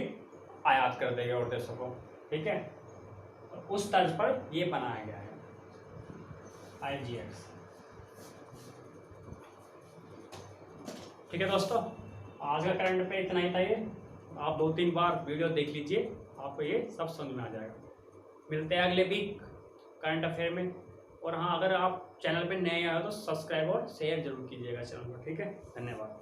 आयात कर देंगे और देशों को, ठीक है। तो उस तर्ज पर ये बनाया गया है IGX। ठीक है दोस्तों, आज का करंट पे इतना ही था। ये आप 2-3 बार वीडियो देख लीजिए, आपको ये सब समझ में आ जाएगा। मिलते हैं अगले वीक करंट अफेयर में। और हाँ, अगर आप चैनल पे नए आए हो तो सब्सक्राइब और शेयर जरूर कीजिएगा चैनल को, ठीक है। धन्यवाद।